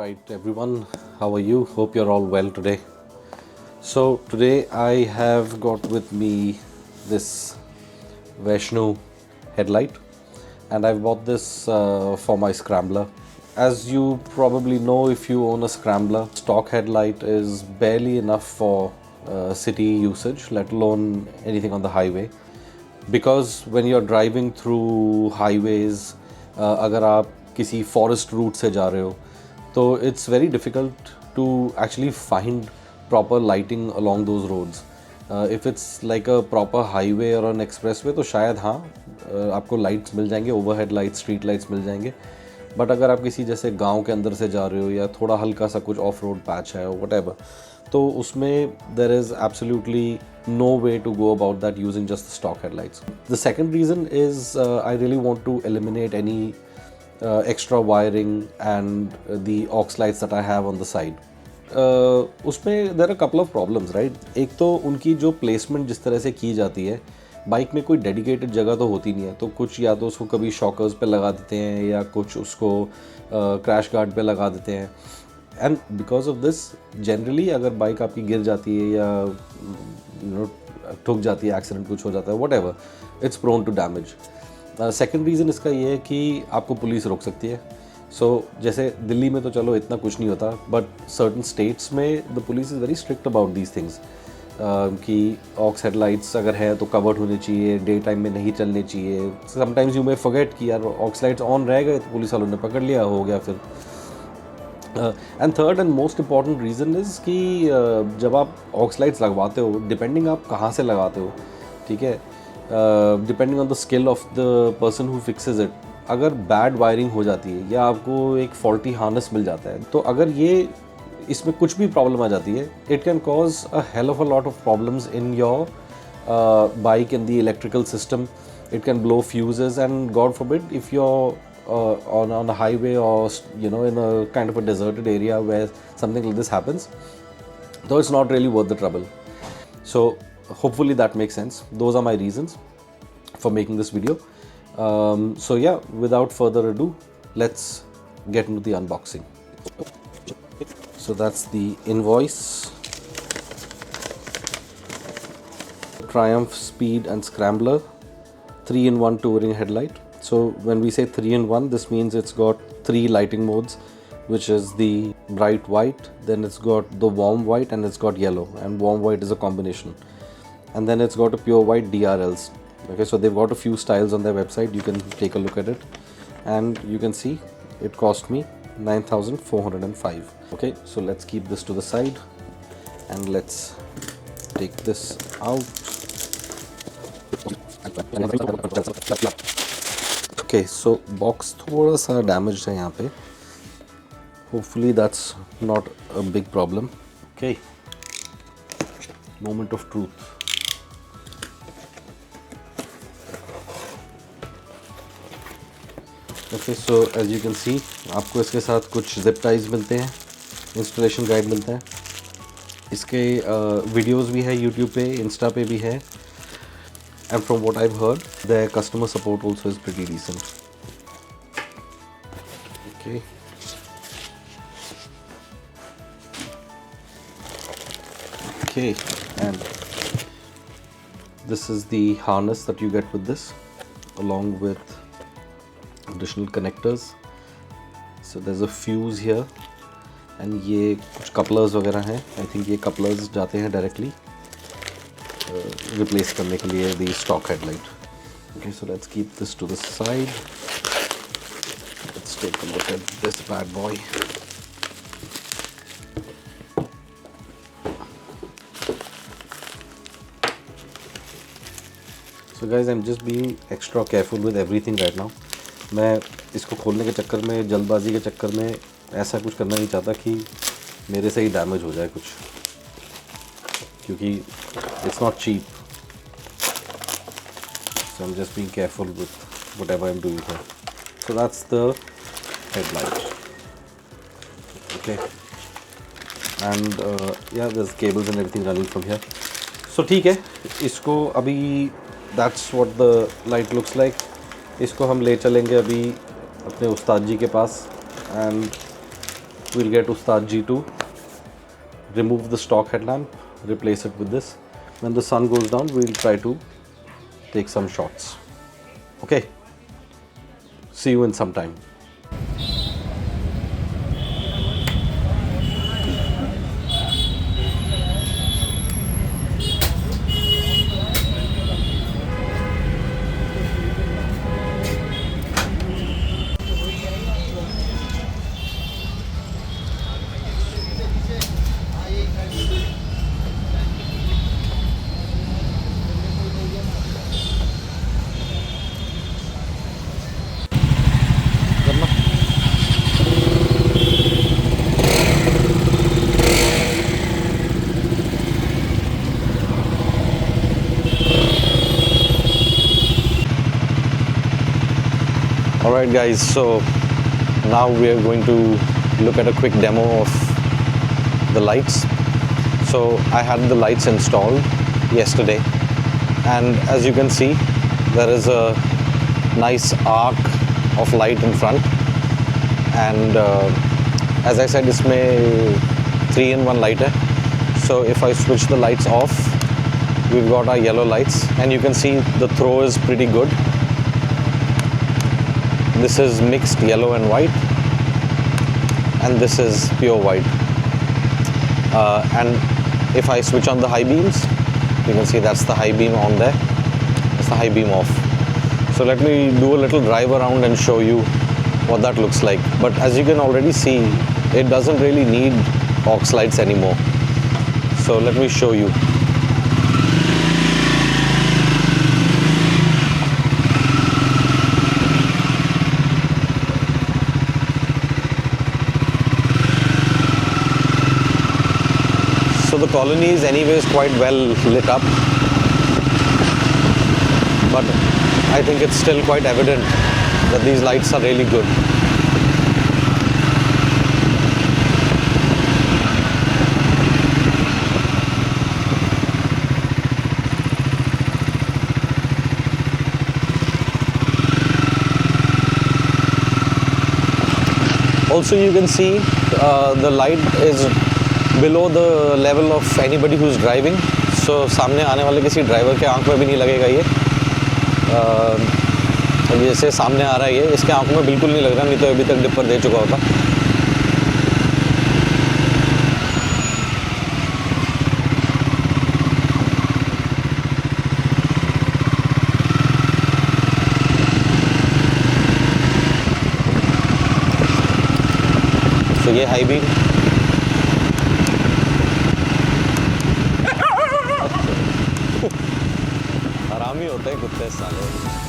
Right, everyone, how are you? Hope you're all well today. So, today I have got with me this Vaishnu headlight, and I've bought this for my scrambler. As you probably know, if you own a scrambler, stock headlight is barely enough for city usage, let alone anything on the highway. Because when you're driving through highways, अगर आप किसी forest route से जा रहे हो, तो it's very difficult to actually find proper lighting along those roads. If it's like a proper highway or an expressway, तो शायद हाँ आपको lights मिल जाएंगे, overhead lights, street lights मिल जाएंगे. बट अगर आप किसी जैसे गांव के अंदर से जा रहे हो या थोड़ा हल्का सा कुछ ऑफ रोड पैच है वट एवर, तो उसमें there is absolutely no way to go about that using just the stock headlights. The second reason is I really want to eliminate any extra wiring and the aux lights that I have on the side. उसमें there are a couple of problems, right? एक तो उनकी जो placement जिस तरह से की जाती है, बाइक में कोई डेडिकेटेड जगह तो होती नहीं है, तो कुछ या तो उसको कभी शॉकर्स पे लगा देते हैं या कुछ उसको क्रैश गार्ड पे लगा देते हैं. And because of this generally अगर बाइक आपकी गिर जाती है या ठुक जाती है, एक्सीडेंट कुछ हो जाता है, whatever, it's prone to damage. Second reason इसका ये है कि आपको पुलिस रोक सकती है. जैसे दिल्ली में तो चलो इतना कुछ नहीं होता, बट सर्टन स्टेट्स में the police is very strict about these things कि ऑक्स हेडलाइट्स अगर है तो कवर्ड होने चाहिए, डे टाइम में नहीं चलने चाहिए. समटाइम्स यू मे फॉरगेट कि यार ऑक्स लाइट्स ऑन रह गए तो पुलिस वालों ने पकड़ लिया, हो गया फिर. And third and most important reason is कि जब आप ऑक्स लाइट्स लगवाते हो, डिपेंडिंग आप कहाँ से लगाते हो, ठीक है, depending on the skill of the person who fixes it, अगर बैड वायरिंग हो जाती है या आपको एक फॉल्टी हार्नेस मिल जाता है, तो अगर ये इसमें कुछ भी प्रॉब्लम आ जाती है, it can cause a hell of a lot of problems in your bike, in the electrical system. It can blow fuses and God forbid if you're on a highway or in a kind of a deserted area where something like this happens, though it's not really worth the trouble. So hopefully that makes sense. Those are my reasons for making this video. So yeah, without further ado, let's get into the unboxing. So that's the invoice. Triumph Speed and Scrambler 3-in-1 touring headlight. So when we say 3-in-1, this means it's got 3 lighting modes, which is the bright white, then it's got the warm white, and it's got yellow, and warm white is a combination. And then it's got a pure white DRLs. Okay, so they've got a few styles on their website. You can take a look at it, and you can see it cost me 9,405. Okay, so let's keep this to the side and let's take this out. Okay, so box थोड़ा सा damaged है यहाँ पे. Hopefully that's not a big problem. Okay, moment of truth. Okay, so as you can see, आपको इसके साथ कुछ zip ties मिलते हैं, installation guide मिलता है. इसके videos भी है YouTube पे, Insta पे भी है. And from what I've heard, their customer support also is pretty decent. Okay. Okay, and this is the harness that you get with this, along with additional connectors. So there's a fuse here, and ये कुछ couplers वगैरह हैं. I think ये couplers जाते हैं directly replace करने के लिए the stock headlight. Okay, so let's keep this to the side. Let's take a look at this bad boy. So guys, I'm just being extra careful with everything right now. मैं इसको खोलने के चक्कर में, जल्दबाजी के चक्कर में ऐसा कुछ करना नहीं चाहता कि मेरे से ही डैमेज हो जाए कुछ, क्योंकि it's not cheap. So I'm just being careful with whatever I'm doing here. So that's the headlight. Okay, and yeah, there's cables and everything running from here. So ठीक है, इसको अभी that's what the light looks like. इसको हम ले चलेंगे अभी अपने उस्ताद जी के पास, and we'll get Ustad G to remove the stock headlamp, replace it with this. When the sun goes down, we'll try to take some shots. Okay, see you in some time. Alright guys, so now we are going to look at a quick demo of the lights. So I had the lights installed yesterday, and as you can see, there is a nice arc of light in front, and as I said, इसमें 3-in-1 light है. So if I switch the lights off, we've got our yellow lights, and you can see the throw is pretty good. This is mixed yellow and white, and this is pure white. And if I switch on the high beams, you can see that's the high beam on there, that's the high beam off. So let me do a little drive around and show you what that looks like. But as you can already see, it doesn't really need aux lights anymore. So let me show you. So the colony is anyways quite well lit up, but I think it's still quite evident that these lights are really good. Also, you can see the light is below the level of anybody who's driving. So सामने आने वाले किसी driver के आंख में भी नहीं लगेगा ये. जैसे सामने आ रहा है ये, इसके आंख में बिल्कुल नहीं लग रहा, नहीं तो अभी तक डिपर दे चुका होता. तो ये हाई बीम, आराम ही होता है कुत्ते साले.